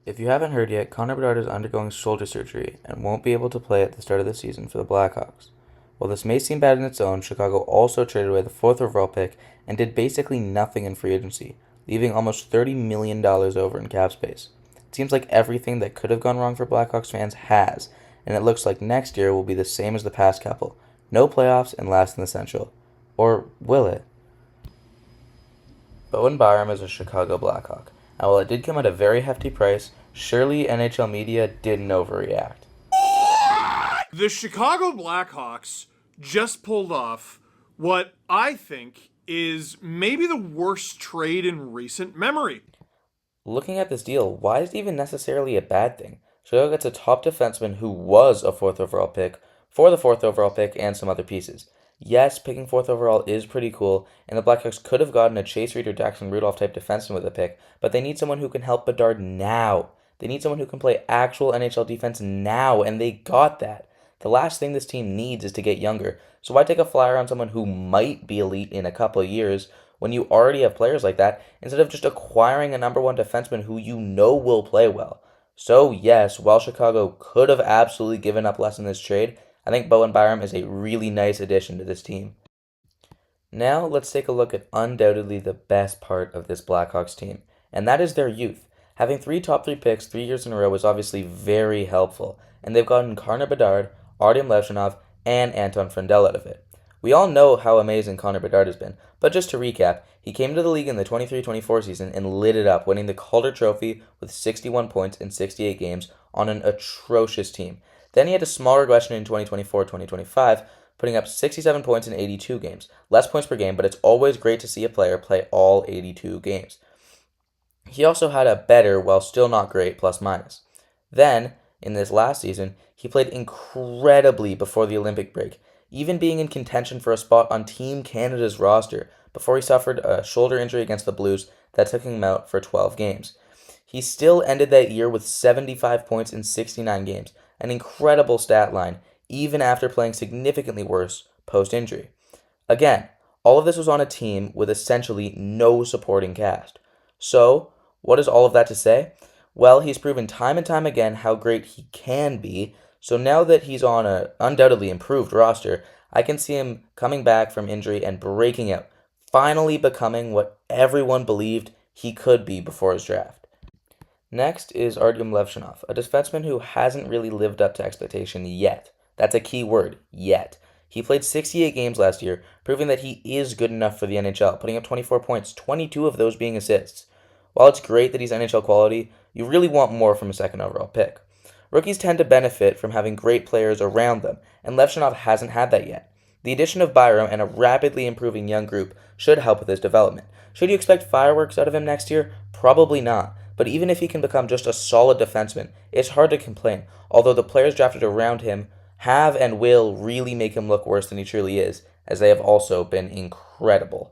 If you haven't heard yet, Connor Bedard is undergoing shoulder surgery and won't be able to play at the start of the season for the Blackhawks. While this may seem bad in its own, Chicago also traded away the fourth overall pick and did basically nothing in free agency, leaving almost $30 million over in cap space. It seems like everything that could have gone wrong for Blackhawks fans has, and it looks like next year will be the same as the past couple. No playoffs and last in the Central. Or will it? Bowen Byram is a Chicago Blackhawk, and while it did come at a very hefty price, surely NHL media didn't overreact. The Chicago Blackhawks just pulled off what I think is maybe the worst trade in recent memory. Looking at this deal, why is it even necessarily a bad thing? Chicago gets a top defenseman who was a fourth overall pick for the fourth overall pick and some other pieces. Yes, picking fourth overall is pretty cool, and the Blackhawks could have gotten a Chase Reed or Jackson Rudolph type defenseman with a pick, but they need someone who can help Bedard now. They need someone who can play actual NHL defense now, and they got that. The last thing this team needs is to get younger, so why take a flyer on someone who might be elite in a couple of years when you already have players like that, instead of just acquiring a number one defenseman who you know will play well? So yes, while Chicago could have absolutely given up less in this trade, I think Bowen Byram is a really nice addition to this team. Now let's take a look at undoubtedly the best part of this Blackhawks team, and that is their youth. Having three top three picks 3 years in a row is obviously very helpful, and they've gotten Connor Bedard, Artyom Levshunov, and Anton Frondell out of it. We all know how amazing Connor Bedard has been, but just to recap, he came to the league in the 23-24 season and lit it up, winning the Calder Trophy with 61 points in 68 games on an atrocious team. Then he had a small regression in 2024-2025, putting up 67 points in 82 games. Less points per game, but it's always great to see a player play all 82 games. He also had a better, while still not great, plus-minus. Then, in this last season, he played incredibly before the Olympic break, even being in contention for a spot on Team Canada's roster before he suffered a shoulder injury against the Blues that took him out for 12 games. He still ended that year with 75 points in 69 games, an incredible stat line, even after playing significantly worse post-injury. Again, all of this was on a team with essentially no supporting cast. So, what is all of that to say? Well, he's proven time and time again how great he can be, so now that he's on an undoubtedly improved roster, I can see him coming back from injury and breaking out, finally becoming what everyone believed he could be before his draft. Next is Artyom Levshunov, a defenseman who hasn't really lived up to expectation yet. That's a key word, yet. He played 68 games last year, proving that he is good enough for the NHL, putting up 24 points, 22 of those being assists. While it's great that he's NHL quality, you really want more from a second overall pick. Rookies tend to benefit from having great players around them, and Levshunov hasn't had that yet. The addition of Byram and a rapidly improving young group should help with his development. Should you expect fireworks out of him next year? Probably not. But even if he can become just a solid defenseman, it's hard to complain, although the players drafted around him have and will really make him look worse than he truly is, as they have also been incredible.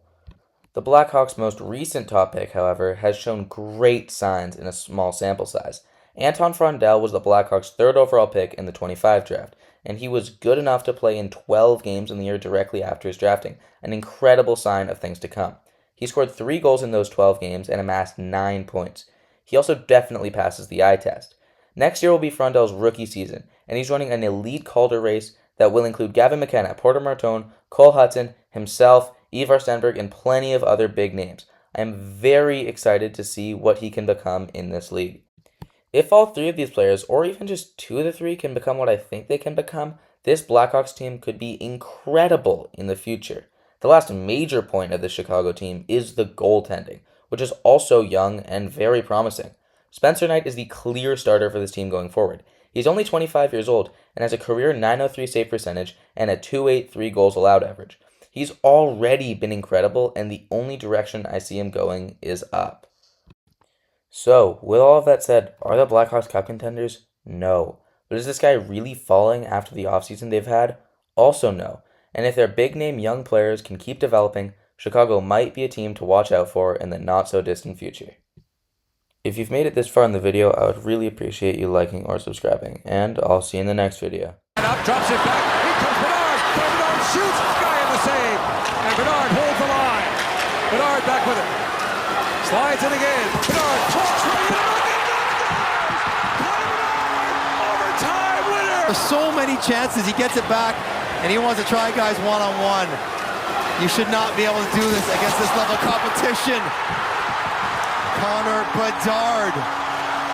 The Blackhawks' most recent top pick, however, has shown great signs in a small sample size. Anton Frondell was the Blackhawks' third overall pick in the 25 draft, and he was good enough to play in 12 games in the year directly after his drafting, an incredible sign of things to come. He scored 3 goals in those 12 games and amassed 9 points. He also definitely passes the eye test. Next year will be Frondell's rookie season, and he's running an elite Calder race that will include Gavin McKenna, Porter Martone, Cole Hudson, himself, Ivar Stenberg, and plenty of other big names. I am very excited to see what he can become in this league. If all 3 of these players, or even just 2 of the 3, can become what I think they can become, this Blackhawks team could be incredible in the future. The last major point of the Chicago team is the goaltending, which is also young and very promising. Spencer Knight is the clear starter for this team going forward. He's only 25 years old and has a career .903 save percentage and a .283 goals allowed average. He's already been incredible, and the only direction I see him going is up. So, with all of that said, are the Blackhawks Cup contenders? No. But is this guy really falling after the offseason they've had? Also no. And if their big-name young players can keep developing, Chicago might be a team to watch out for in the not-so-distant future. If you've made it this far in the video, I would really appreciate you liking or subscribing, and I'll see you in the next video. And up, drops it back, here comes Bedard, Bedard shoots, Guy in the save, and Bedard holds the line. Bedard back with it, slides it again, Bedard talks right in, are so many chances. He gets it back, and he wants to try guys one-on-one. You should not be able to do this against this level of competition. Connor Bedard